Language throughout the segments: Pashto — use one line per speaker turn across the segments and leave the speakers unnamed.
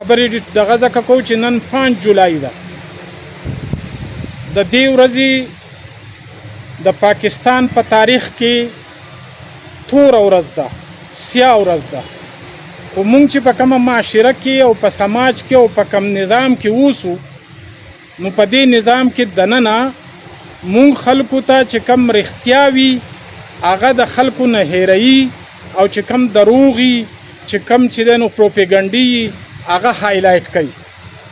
خبرې دغه ځکه کوو چې نن 5 جولای ده. د دې ورځې د پاکستان په تاریخ کې توره ورځ ده، سیاه ورځ ده. خو مونږ چې په کومه معاشره کې او په سماج کې او په کوم نظام کې اوسو، نو په دې نظام کې دننه مونږ خلکو ته چې کم رښتیا وي هغه د خلکو نه هیروي، او چې کم دروغي چې کم چې دی نو پروپیګنډي هغه هایلایټ کوي.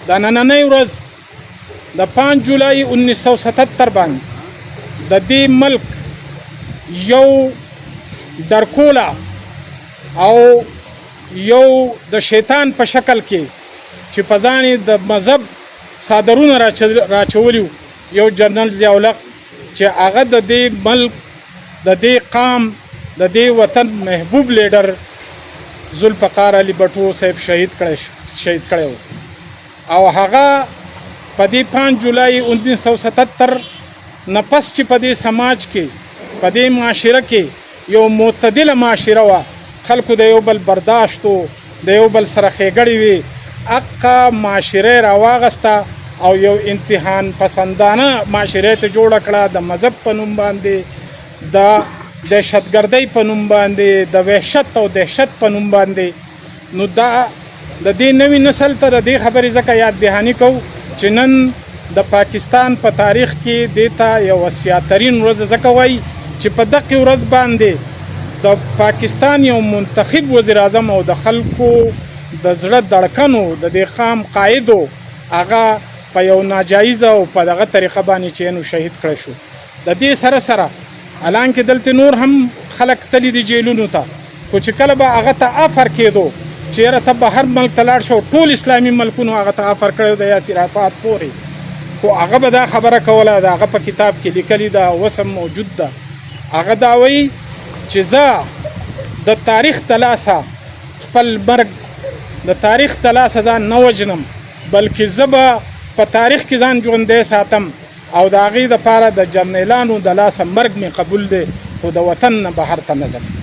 د نننۍ ورځ د 5 جولای 1977 باندې د دې ملک یو درکوله او یو د شیطان په شکل کې چې په ځان یې د مذهب صادرونه راچولیو، یو جنرال ضیاء الحق چې هغه د دې ملک د دې قام د دې وطن محبوب لیډر ذوالفقار علي بټو صاحب شهید کړی و. او هغه په دې 5 جولای 1977 نه پس چې په دې سماج کې په دې معاشره کې یو معتدله معاشره وه، خلکو د یو بل برداشت و، د یو بل سره ښېګړې وي، هغه معاشره راواغسته او یو امتحان پسندانه معاشره ته جوړه کړه، د مذهب په نوم باندې، د دهشتګردۍ په نوم باندې، د وحشت او دهشت په نوم باندې. نو دا د دې نوي نسل ته د دې خبرې ځکه یاد دهاني کوو چې نن د پاکستان په تاریخ کې دې ته یو سیاترین ورځ ځکه وایي چې په دغې ورځ باندې د پاکستان یو منتخب وزیر اعظم او د خلکو د زړه دړکنو د دې قام قایدو هغه په یو ناجایزه او په دغه طریقه باندې چې نو شهید کړی شو. د دې سره سره حالانکه دلته نور هم خلک تللی دي جیلونو ته، خو چې کله به هغه ته افر کېدو چې یاره ته به هر ملک ته لاړ شو، ټول اسلامي ملکونو هغه ته افر کړی د یاسر عرفات پورې، خو هغه به دا خبره کوله، د هغه په کتاب کې لیکلي ده، وسم موجود ده. هغه دا وایي چې زه د تاریخ د لاسه خپل مرګ د تاریخ د لاسه ځان نه وژنم، بلکې زه به په تاریخ کې ځان ژوندی ساتم، او د هغې دپاره د جرنیلانو د لاسه مرګ مې قبول دی، خو د وطن نه بهر ته نه ځم.